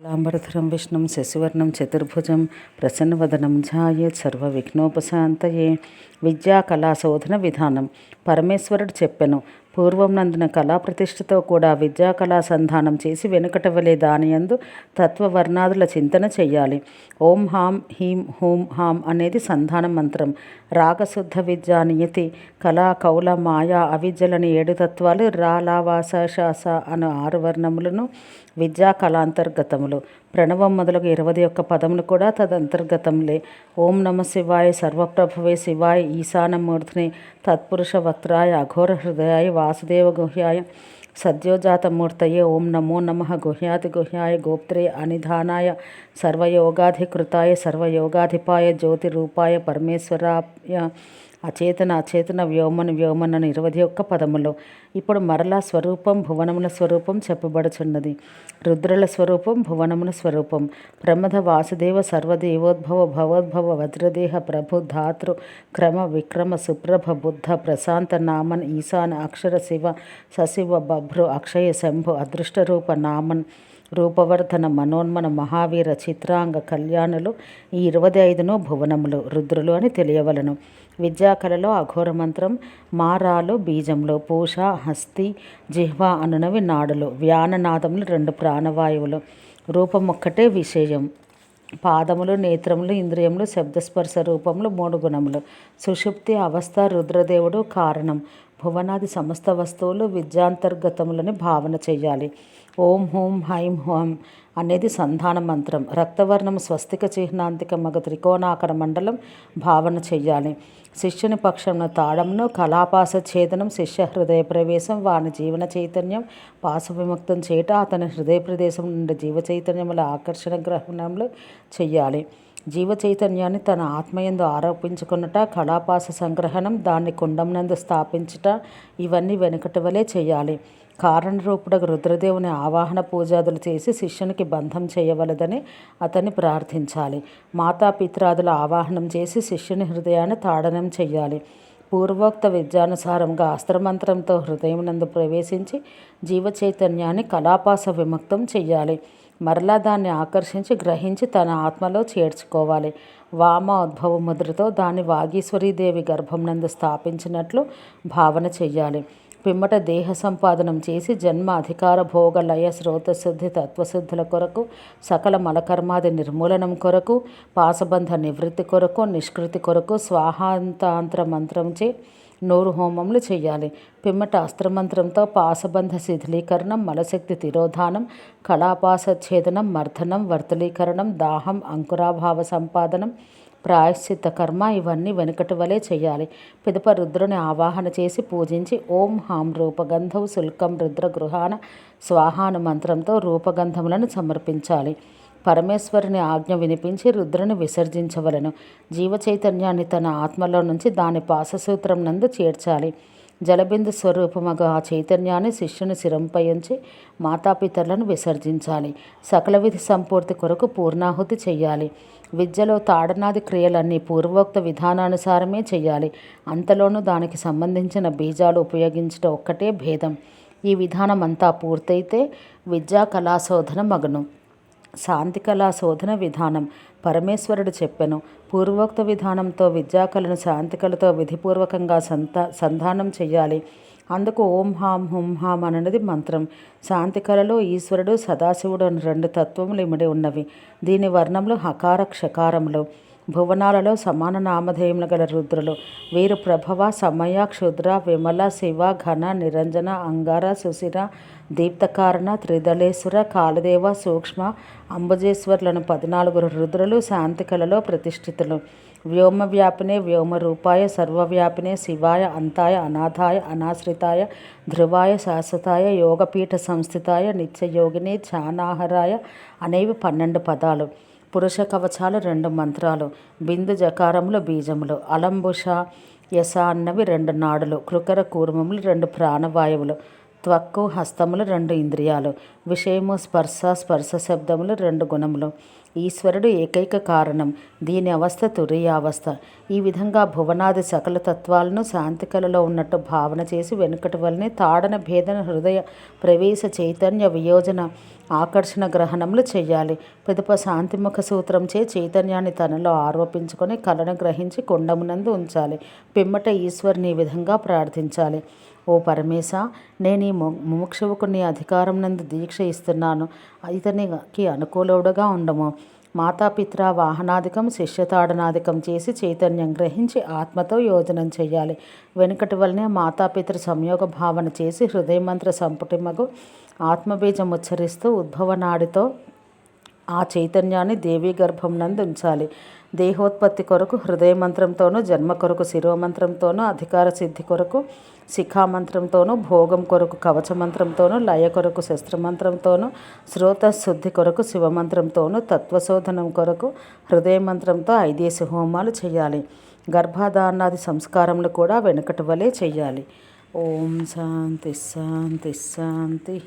లాంబరధరం విష్ణుం శశివర్ణం చతుర్భుజం ప్రసన్నవదనం ధ్యాయేత్ సర్వవిఘ్నోపశాంతయే. విద్యా కళా శోధన విధానం. పరమేశ్వరుడు చెప్పెను, పూర్వం నందున కళా ప్రతిష్ఠతో కూడా విద్యా కళా సంధానం చేసి వెనుకట వలె దానియందు తత్వవర్ణాదుల చింతన చెయ్యాలి. ఓం హాం హీం హూం హాం అనేది సంధాన మంత్రం. రాగశుద్ధ విద్యా నియతి కళా కౌల మాయా అవిద్యలని 7 తత్వాలు రా లా వాస శాస అను 6 వర్ణములను విద్యా కళాంతర్గతములు. ప్రణవం మొదలగు 21 పదములు కూడా తదంతర్గతంలే. ఓం నమ శివాయ సర్వప్రభవే శివాయ ఈశానమూర్తినే తత్పురుష వక్త్రాయ అఘోర హృదయాయ వాసుదేవ గుహ్యాయ సద్యోజాతమూర్తయే. ఓం నమో నమః గుహ్యాతి గుహ్యాయ గోప్త్రే అనిధానాయ సర్వయోగాధికృతాయ సర్వయోగాధిపాయ జ్యోతిరూపాయ పరమేశ్వరాయ అచేతన అచేతన వ్యోమన్ వ్యోమన్ అని 21 పదములు. ఇప్పుడు మరలా స్వరూపం భువనముల స్వరూపం చెప్పబడుచున్నది. రుద్రుల స్వరూపం భువనముల స్వరూపం. ప్రమథ వాసుదేవ సర్వదేవోద్భవ భవోద్భవ వజ్రదేహ ప్రభు ధాతృ క్రమ విక్రమ సుప్రభ బుద్ధ ప్రశాంత నామన్ ఈశాన్ అక్షర శివ సశివ బభ్రు అక్షయ శంభు అదృష్టరూప నామన్ రూపవర్ధన మనోన్మన మహావీర చిత్రాంగ కళ్యాణులు. ఈ 25ను భువనములు రుద్రులు అని తెలియవలను. విద్యాకళలో అఘోర మంత్రం మారాలు బీజములు, పూష హస్తి జిహ్వ అనునవి నాడులు, వ్యాననాదములు 2 ప్రాణవాయువులు, రూపం ఒక్కటే విషయం. పాదములు నేత్రములు ఇంద్రియములు శబ్దస్పర్శ రూపములు 3 గుణములు. సుషుప్తి అవస్థ రుద్రదేవుడు కారణం. భువనాది సమస్త వస్తువులు విద్యాంతర్గతములని భావన చెయ్యాలి. ఓం హూం హైం హోం అనేది సంధాన మంత్రం. రక్తవర్ణం స్వస్తిక చిహ్నాంతిక మగ త్రికోణాకర మండలం భావన చెయ్యాలి. శిష్యుని పక్షంను తాళంను కళాపాస ఛేదనం శిష్య హృదయ ప్రవేశం వాని జీవన చైతన్యం పాస విముక్తం చేయట అతని హృదయ ప్రదేశం నుండి జీవ చైతన్యముల ఆకర్షణ గ్రహణంలో చెయ్యాలి. జీవ చైతన్యాన్ని తన ఆత్మయందు ఆరోపించుకున్నట కళాపాస సంగ్రహణం దాన్ని కుండంనందు స్థాపించుట ఇవన్నీ వెనుకటి వలె చెయ్యాలి. కారణరూపుడకు రుద్రదేవుని ఆవాహన పూజాదులు చేసి శిష్యునికి బంధం చేయవలదని అతన్ని ప్రార్థించాలి. మాతాపిత్రాదుల ఆవాహనం చేసి శిష్యుని హృదయాన్ని తాడనం చెయ్యాలి. పూర్వోక్త విద్యానుసారంగా అస్త్రమంత్రంతో హృదయమునందు ప్రవేశించి జీవ చైతన్యాన్ని కళాపాస విముక్తం చెయ్యాలి. మరలా దాన్ని ఆకర్షించి గ్రహించి తన ఆత్మలో చేర్చుకోవాలి. వామ ఉద్భవ ముద్రతో దాన్ని వాగీశ్వరీదేవి గర్భం నందు స్థాపించినట్లు భావన చెయ్యాలి. పిమ్మట దేహ సంపాదనం చేసి జన్మ అధికార భోగ లయ శ్రోతశుద్ధి తత్వశుద్ధుల కొరకు సకల మలకర్మాది నిర్మూలనం కొరకు పాసబంధ నివృత్తి కొరకు నిష్కృతి కొరకు స్వాహాంతాంతర మంత్రంచే 100 హోమములు చెయ్యాలి. పిమ్మట అస్త్రమంత్రంతో పాసబంధ శిథిలీకరణం మలశక్తి తిరోధానం కళాపాసఛేదనం మర్దనం వర్తలీకరణం దాహం అంకురాభావ సంపాదనం ప్రాయశ్చిత్త కర్మ ఇవన్నీ వెనుకటి వలె చేయాలి. పిదప రుద్రుని ఆవాహన చేసి పూజించి ఓం హాం రూపగంధం శుల్కం రుద్ర గృహాన స్వాహాను మంత్రంతో రూపగంధములను సమర్పించాలి. పరమేశ్వరుని ఆజ్ఞ వినిపించి రుద్రుని విసర్జించవలను. జీవ చైతన్యాన్ని తన ఆత్మలో నుంచి దాని పాససూత్రం నందు చేర్చాలి. జలబిందు స్వరూపమగు ఆ చైతన్యాన్ని శిష్యుని శిరంపై ఉంచి మాతాపితరులను విసర్జించాలి. సకల విధి సంపూర్తి కొరకు పూర్ణాహుతి చెయ్యాలి. విద్యలో తాడనాది క్రియలన్నీ పూర్వోక్త విధానానుసారమే చెయ్యాలి. అంతలోనూ దానికి సంబంధించిన బీజాలు ఉపయోగించడం ఒక్కటే భేదం. ఈ విధానం అంతా పూర్తయితే విద్యా కళాశోధన మగును. శాంతి కళా శోధన విధానం. పరమేశ్వరుడు చెప్పెను, పూర్వోక్త విధానంతో విద్యాకళను శాంతికళతో విధిపూర్వకంగా సంధానం చెయ్యాలి. అందుకు ఓం హాం హుం హాం అన్నది మంత్రం. శాంతి కళలో ఈశ్వరుడు సదాశివుడు అని 2 తత్వములు ఇమిడి ఉన్నవి. దీని వర్ణములు హకార క్షకారములు. భువనాలలో సమాన నామధేయములు గల రుద్రులు. వీరు ప్రభవ సమయ క్షుద్ర విమల శివ ఘన నిరంజన అంగార సుశిర దీప్తకారణ త్రిదళేశ్వర కాలదేవ సూక్ష్మ అంబుజేశ్వర్లను 14 రుద్రులు శాంతి కళలో ప్రతిష్ఠితులు. వ్యోమవ్యాపినే వ్యోమరూపాయ సర్వవ్యాపినే శివాయ అంతాయ అనాథాయ అనాశ్రితాయ ధ్రువాయ శాశ్వతాయ యోగపీఠ సంస్థితాయ నిత్యయోగిని ధ్యానాహరాయ అనేవి 12 పదాలు. పురుష కవచాలు 2 మంత్రాలు. బిందు జకారములు బీజములు. అలంబుష యస అన్నవి 2 నాడులు. కృకర కూర్మములు 2 ప్రాణవాయువులు. త్వక్కు హస్తములు 2 ఇంద్రియాలు. విషయము స్పర్శ శబ్దములు 2 గుణములు. ఈశ్వరుడు ఏకైక కారణం. దీని అవస్థ తురీయావస్థ. ఈ విధంగా భువనాది సకల తత్వాలను శాంతికలలో ఉన్నట్టు భావన చేసి వెనుకటి వల్లనే తాడన భేదన హృదయ ప్రవేశ చైతన్య వియోజన ఆకర్షణ గ్రహణములు చెయ్యాలి. పిదప శాంతిముఖ సూత్రంచే చైతన్యాన్ని తనలో ఆరోపించుకొని కళను గ్రహించి కుండమునందు ఉంచాలి. పిమ్మట ఈశ్వరుని ఈ విధంగా ప్రార్థించాలి. ఓ పరమేశ, నేను ఈ ముముక్షువుకు నీ అధికారం నందు దీక్ష ఇస్తున్నాను. ఇతనికి అనుకూలుడుగా ఉండము. మాతాపిత్ర వాహనాధికం శిష్యతాడనాధికం చేసి చైతన్యం గ్రహించి ఆత్మతో యోజనం చేయాలి. వెనుకటి వలనే మాతాపితృ సంయోగ భావన చేసి హృదయమంత్ర సంపుటిమగు ఆత్మబీజం ఉచ్చరిస్తూ ఉద్భవనాడితో ఆ చైతన్యాన్ని దేవీ గర్భం నందు ఉంచాలి. దేహోత్పత్తి కొరకు హృదయమంత్రంతోనూ, జన్మ కొరకు శిరోమంత్రంతోనూ, అధికార సిద్ధి కొరకు శిఖామంత్రంతోనూ, భోగం కొరకు కవచమంత్రంతోనూ, లయ కొరకు శస్త్రమంత్రంతోనూ, శ్రోతశుద్ధి కొరకు శివమంత్రంతోనూ, తత్వశోధనం కొరకు హృదయమంత్రంతో 5 హోమాలు చేయాలి. గర్భాధానాది సంస్కారములు కూడా వెనుకటి వలె చేయాలి. ఓం శాంతి శాంతి శాంతి.